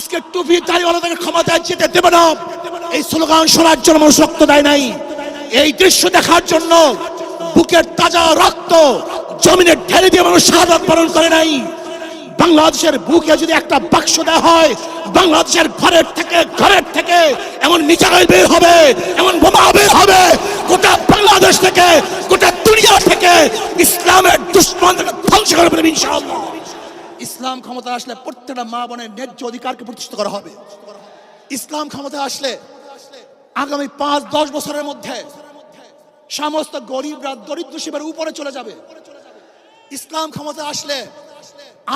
আজকে টুপি দাড়িওয়ালাদের ক্ষমতায় যেতে দেবে না, এই স্লোগান শোনার জন্য মানুষ রক্ত দেয় নাই। এই দৃশ্য দেখার জন্য বুকের তাজা রক্ত জমিনে ঢেলে দিয়ে মানুষ শাহাদাত বরণ করে নাই। বাংলাদেশের বুকে যদি একটা বাক্স দেওয়া হয়, বাংলাদেশের ঘরের থেকে এমন মিসাইল বের হবে, এমন বোমা বের হবে, গোটা বাংলাদেশ থেকে, গোটা দুনিয়া থেকে ইসলামের দুশমনদের ধ্বংস করে দেবে ইনশাআল্লাহ। ইসলাম ক্ষমতা আসলে প্রত্যেকটা মা বোনের ন্যায্য অধিকারকে প্রতিষ্ঠিত করা হবে। ইসলাম ক্ষমতা আসলে আগামী 5-10 বছরের মধ্যে সমস্ত গরিবরা দরিদ্র সীমার উপরে চলে যাবে। ইসলাম ক্ষমতা আসলে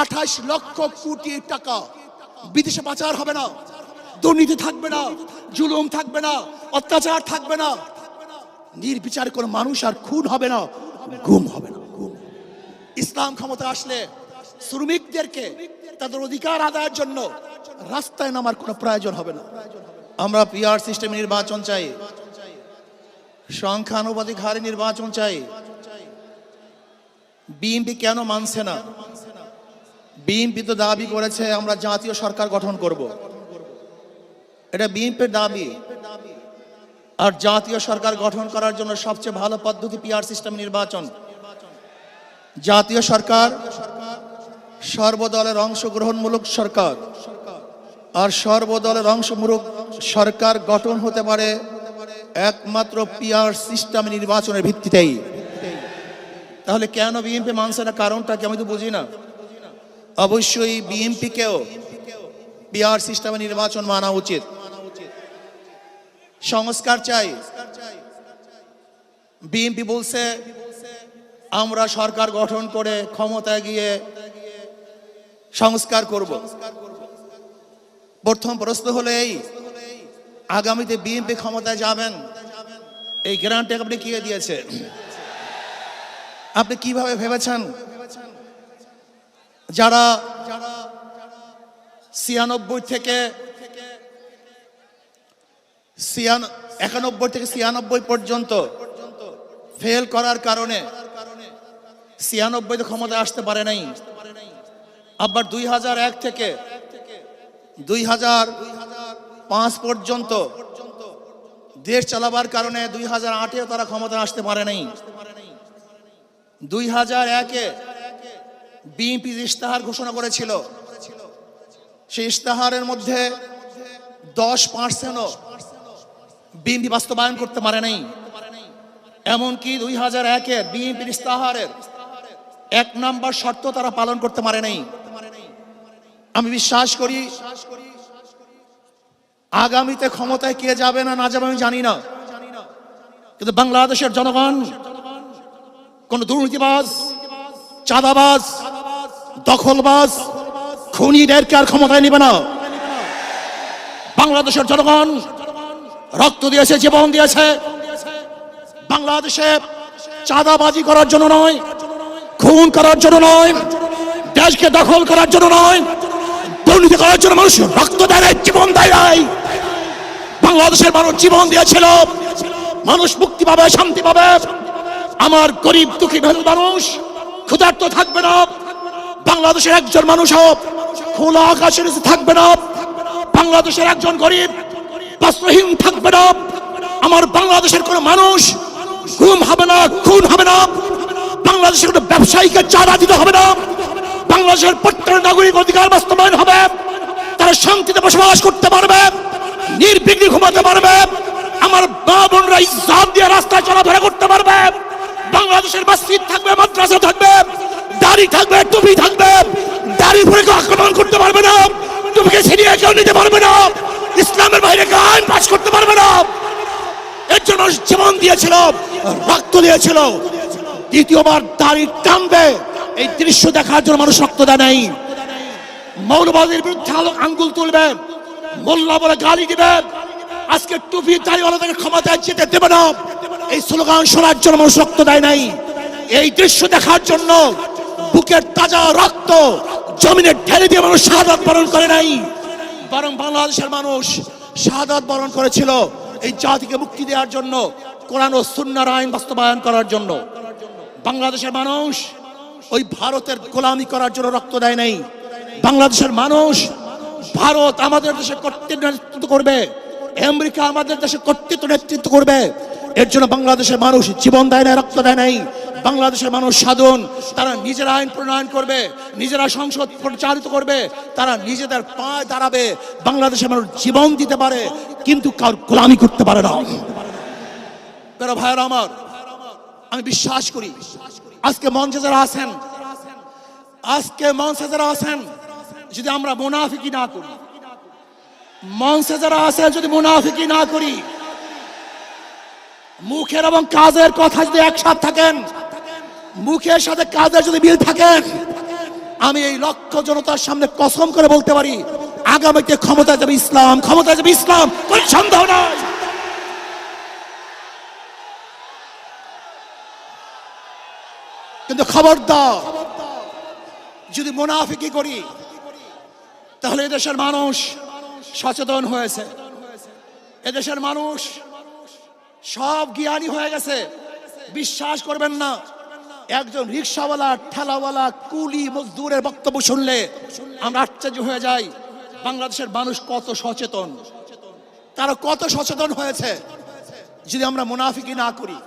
28 লক্ষ কোটি টাকা বিদেশে পাচার হবে না, দুর্নীতি থাকবে না, জুলুম থাকবে না, অত্যাচার থাকবে না, নির্বিচারে কোনো মানুষ আর খুন হবে না, গুম হবে না। ইসলাম ক্ষমতা আসলে শ্রমিকদেরকে তাদের অধিকার আদায়ের জন্য রাস্তায় নামার কোনো প্রয়োজন হবে না। আমরা পিআর সিস্টেম নির্বাচন চাই, সংখ্যানুপাতিক হারে নির্বাচন চাই। বিএনপি কেন মানছে না? বিএনপি তো দাবি করেছে আমরা জাতীয় সরকার গঠন করব, এটা বিএনপির দাবি। আর জাতীয় সরকার গঠন করার জন্য সবচেয়ে ভালো পদ্ধতি পিআর সিস্টেম নির্বাচন। জাতীয় সরকার সর্বদলের অংশগ্রহণমূলক সরকার, আর সর্বদলের অংশমূলক সরকার গঠন হতে পারে একমাত্র পিআর সিস্টেম নির্বাচনের ভিত্তিতেই। তাহলে কেন বিএনপি মানছে না? কারণটা কি আমি তো বুঝি না। অবশ্যই বিএনপিকেও পিআর সিস্টেমে নির্বাচন মানা উচিত। সংস্কার চাই। বিএনপি বলছে আমরা সরকার গঠন করে ক্ষমতায় গিয়ে সংস্কার করব। প্রথম প্রশ্ন হলো এই, আগামীতে বিএনপি ক্ষমতায় যাবেন, এই গ্যারান্টি আপনি কে দিয়েছে? আপনি কিভাবে ভেবেছেন যারা 91 থেকে 96 পর্যন্ত ফেল করার কারণে 96 ক্ষমতায় আসতে পারে নাই, আবার 2001 থেকে 2005 পর্যন্ত দেশ চালাবার কারণে 2008-এও তারা ক্ষমতায় আসতে পারে নাই। 2001-এ বিএনপি ইশতেহার ঘোষণা করেছিল, সেই ইশতেহারের মধ্যে 10%ও বিএনপি বাস্তবায়ন করতে পারে নাই। এমনকি 2001-এর বিএনপির ইশতেহারের 1 নম্বর শর্ত তারা পালন করতে পারে নাই। আমি বিশ্বাস করি আগামীতে ক্ষমতায় কে যাবে না যাবে আমি জানি না, কিন্তু বাংলাদেশের জনগণ কোন দুর্নীতিবাজ, চাঁদাবাজ, দখলবাজ, খুনিদেরকে আর ক্ষমতায় নিবে না। বাংলাদেশের জনগণ রক্ত দিয়েছে, জীবন দিয়েছে বাংলাদেশে চাঁদাবাজি করার জন্য নয়, খুন করার জন্য নয়, দেশকে দখল করার জন্য নয়, দুর্নীতি করার জন্য মানুষ রক্ত দেয়, জীবন দেয়। বাংলাদেশের মানুষ জীবন দিয়েছিল, মানুষ মুক্তি পাবে, শান্তি পাবে। আমার গরিব দুঃখী মানুষ ক্ষুধার্ত থাকবে না, বাংলাদেশের একজন মানুষ খোলা আকাশের নিচে থাকবে না, বাংলাদেশের একজন গরিব বস্ত্রহীন থাকবে না, আমার বাংলাদেশের কোন মানুষ গুম হবে না, খুন হবে না, বাংলাদেশের কোন ব্যবসায়ীকে চাঁদা দিতে হবে না, বাংলাদেশের প্রত্যেক নাগরিক অধিকার বাস্তবায়ন হবে, তারা শান্তিতে বসবাস করতে পারবে, নির্বিঘ্নে ঘুমাতে পারবে, আমার মা বোনরা ইজ্জত দিয়ে রাস্তায় চলাফেরা করতে পারবে। বাংলাদেশের মসজিদ থাকবে, মাদ্রাসা থাকবে, দাড়ি থাকবে, টুপি থাকবে, দাড়ির উপরে কেউ আক্রমণ করতে পারবে না, টুপিকে ছিনিয়ে কেউ নিতে পারবে না, ইসলামের বাইরে কেউ আইন পাস করতে পারবে না। এর জন্য জীবন দিয়েছিল, রক্ত দিয়েছিল। দ্বিতীয়বার দাড়ি টানবে, এই দৃশ্য দেখার জন্য মানুষ রক্ত দেয় নাই। মৌলবাদীর বিরুদ্ধে আঙ্গুল তুলবে, মোল্লা বলে গালি দিবে, আজকে টুপি দাড়িওয়ালাদের ক্ষমতায় যেতে দেবে না, এই স্লোগান শোনার জন্য মানুষ রক্ত দেয় নাই। এই দৃশ্য দেখার জন্য বুকের তাজা রক্ত জমিনে ঢেলে দিয়ে মানুষ শাহাদাত বরণ করে নাই, বরং বাংলাদেশের মানুষ শাহাদাত বরণ করেছিল এই জাতিকে মুক্তি দেওয়ার জন্য, কোরআন ও সুন্নাহর আইন বাস্তবায়ন করার জন্য। বাংলাদেশের মানুষ ওই ভারতের গোলামি করার জন্য রক্ত দেয় নাই। বাংলাদেশের মানুষ ভারত আমাদের দেশে কর্তৃত্ব নেতৃত্ব করবে, আমেরিকা আমাদের দেশে কর্তৃত্ব নেতৃত্ব করবে। এর জন্য বাংলাদেশের মানুষ জীবন দেয় না, রক্ত দেয় নাই। বাংলাদেশের মানুষ সাধন, তারা নিজেরা আইন প্রণয়ন করবে, নিজেরা সংসদ পরিচালিত করবে, তারা নিজেদের পায়ে দাঁড়াবে। বাংলাদেশের মানুষ জীবন দিতে পারে, কিন্তু কার গোলামি করতে পারে না। প্রিয় ভাইরা আমার, আমি বিশ্বাস করি আজকে মঞ্চে যারা আছেন, যদি আমরা মুনাফিকি না করি, মঞ্চে যারা আছেন যদি মুনাফিকি না করি, মুখের এবং কাজের কথা যদি একসাথে থাকেন, মুখের সাথে কাজের যদি মিল থাকেন, আমি এই লক্ষ জনতার সামনে কসম করে বলতে পারি আগামীতে ক্ষমতায় যাবে ইসলাম, ক্ষমতায় যাবে ইসলাম, কোনো সন্দেহ নাই। কিন্তু খবরদার যদি মুনাফিকি করি, তাহলে এদেশের মানুষ সচেতন হয়েছে, এদেশের মানুষ সব জ্ঞানী হয়ে গেছে। বিশ্বাস করবেন না, একজন রিকশাওয়ালা, ঠেলাওয়ালা, কুলি মজদুরের বক্তব্য শুনলে আমরা আশ্চর্য হয়ে যাই বাংলাদেশের মানুষ কত সচেতন, তারা কত সচেতন হয়েছে। যদি আমরা মুনাফিকি না করি,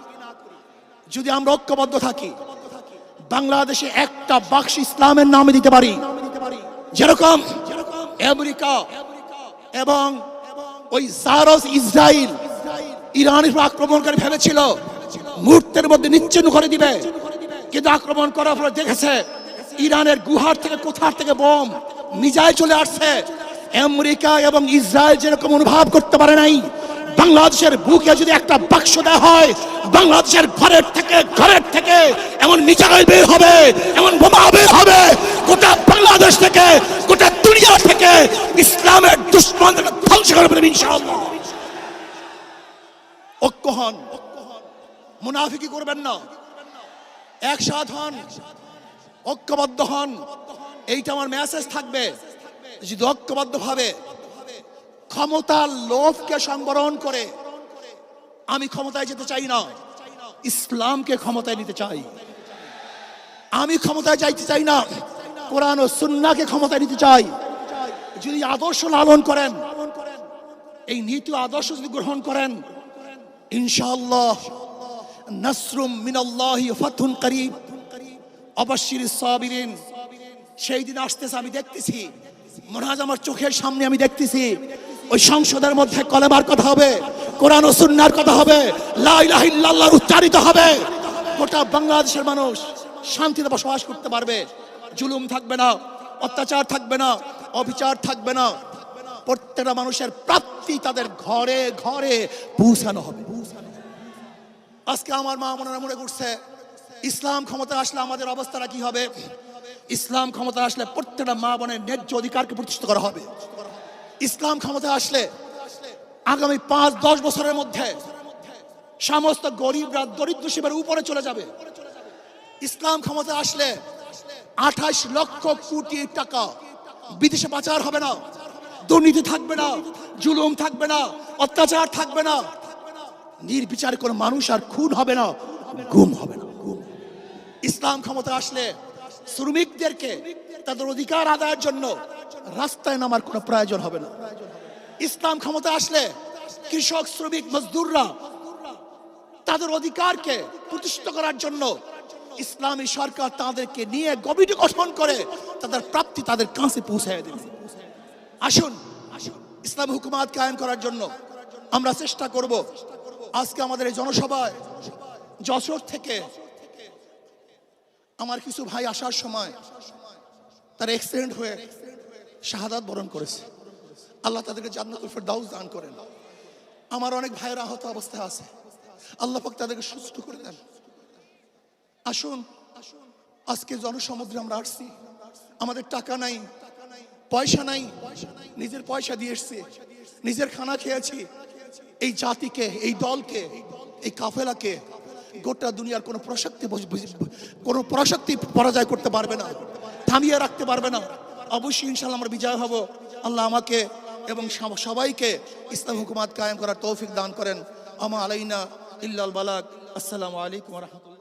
যদি আমরা ঐক্যবদ্ধ থাকি, বাংলাদেশে একটা বাক্স ইসলামের নামে দিতে পারি। যেরকম আমেরিকা এবং ওই জারস ইসরায়েল ইরানের আক্রমণকারী ভেবেছিল মুহূর্তের মধ্যে নিচ্ছিন্ন করে দিবে, কিন্তু আক্রমণ করার পর দেখেছে ইরানের গুহার থেকে কোথার থেকে বোম মিজাইল চলে আসছে। আমেরিকা এবং ইসরায়েল যেরকম অনুভব করতে পারে নাই, বাংলাদেশের বুকে যদি একটা বাক্স দেওয়া হয়, বাংলাদেশের ঘরের থেকে এমন মিসাইল বের হবে, এমন বোমা বের হবে, গোটা বাংলাদেশ থেকে, গোটা দুনিয়া থেকে ইসলামের দুশমনদের ধ্বংস করে ফেলবে ইনশাআল্লাহ। ঐক্য হন, মুনাফিকি করবেন না, একসাথ হন, ঐক্যবদ্ধ হন। এইটা আমার মেসেজ থাকবে। যদি ঐক্যবদ্ধ ভাবে ক্ষমতার লোভকে সংবরণ করে, আমি ক্ষমতায় যেতে চাই না, ইসলামকে ক্ষমতায় নিতে চাই। আমি ক্ষমতায় যাইতে চাই না, কোরআন ও সুন্নাহকে ক্ষমতায় নিতে চাই। যদি আদর্শ লালন করেন, এই নীতি আদর্শ যদি গ্রহণ করেন, ইনশাআল্লাহ নাসরুম মিনাল্লাহি ফাতহুন করিব অবাশশিরিস সাবিরিন। সেই দিন আসতেছে, আমি দেখতেছি, মনে হয় আমার চোখের সামনে আমি দেখতেছি ওই সংসদের মধ্যে কলেমার কথা হবে, কোরআন ও সুন্নাহর কথা হবে, লা ইলাহা ইল্লাল্লাহ উচ্চারিত হবে। গোটা বাংলাদেশের মানুষ শান্তিতে বসবাস করতে পারবে, জুলুম থাকবে না, অত্যাচার থাকবে না, অবিচার থাকবে না। প্রত্যেকটা মানুষের প্রাপ্তি তাদের ঘরে ঘরে পৌঁছানো হবে। আজকে আমার মা বোনেরা মনে করছে ইসলাম ক্ষমতা আসলে আমাদের অবস্থাটা কি হবে। ইসলাম ক্ষমতা আসলে প্রত্যেকটা মা বোনের ন্যায্য অধিকারকে প্রতিষ্ঠিত করা হবে। ইসলাম ক্ষমতা আসলে আগামী 5-10 বছরের মধ্যে সমস্ত গরিবরা দরিদ্র সীমার উপরে চলে যাবে। ইসলাম ক্ষমতা আসলে 28 লক্ষ কোটি টাকা বিদেশে পাচার হবে না, দুর্নীতি থাকবে না, জুলুম থাকবে না, অত্যাচার থাকবে না, নির্বিচারে কোনো মানুষ আর খুন হবে না, গুম হবে না। ইসলাম ক্ষমতা আসলে শ্রমিকদেরকে তাদের অধিকার আদায়ের জন্য রাস্তায় নামার কোনো প্রয়োজন হবে না। ইসলাম ক্ষমতা আসলে কৃষক, শ্রমিক, মজদুররা তাদের অধিকারকে প্রতিষ্ঠিত করার জন্য ইসলামী সরকার তাদেরকে নিয়ে কমিটি গঠন করে তাদের প্রাপ্তি তাদের কাছে পৌঁছায় দেবে। আসুন ইসলামী হুকুমাত কায়েম করার জন্য আমরা চেষ্টা করব। আজকে আমাদের এই জনসভায় যশোর থেকে আমার কিছু ভাই আসার সময় তারা অ্যাক্সিডেন্ট হয়ে শাহাদাত বরণ করেছে। আল্লাহ তাদেরকে জান্নাতুল ফেরদাউস দান করেন। আমার অনেক ভাইয়েরা আহত অবস্থায় আছে, আল্লাহ পাক তাদেরকে সুস্থ করে দেন। আসুন আজকে জনসমুদ্রে আমরা আসছি, আমাদের টাকা নাই, পয়সা নাই, নিজের পয়সা দিয়ে এসছি, নিজের খানা খেয়েছি। এই জাতিকে, এই দলকে, এই কাফেলাকে গোটা দুনিয়ার কোনো প্রশক্তি পরাজয় করতে পারবে না, থামিয়ে রাখতে পারবে না। অবশ্যই ইনশাআল্লাহ আমরা বিজয় হব। আল্লাহ আমাকে এবং সবাইকে ইসলাম হুকুমাত কায়েম করার তৌফিক দান করেন। আমা আলাইনা ইল্লাল বালাগ। আসসালামু আলাইকুম ওয়া রাহমাতুল্লাহ।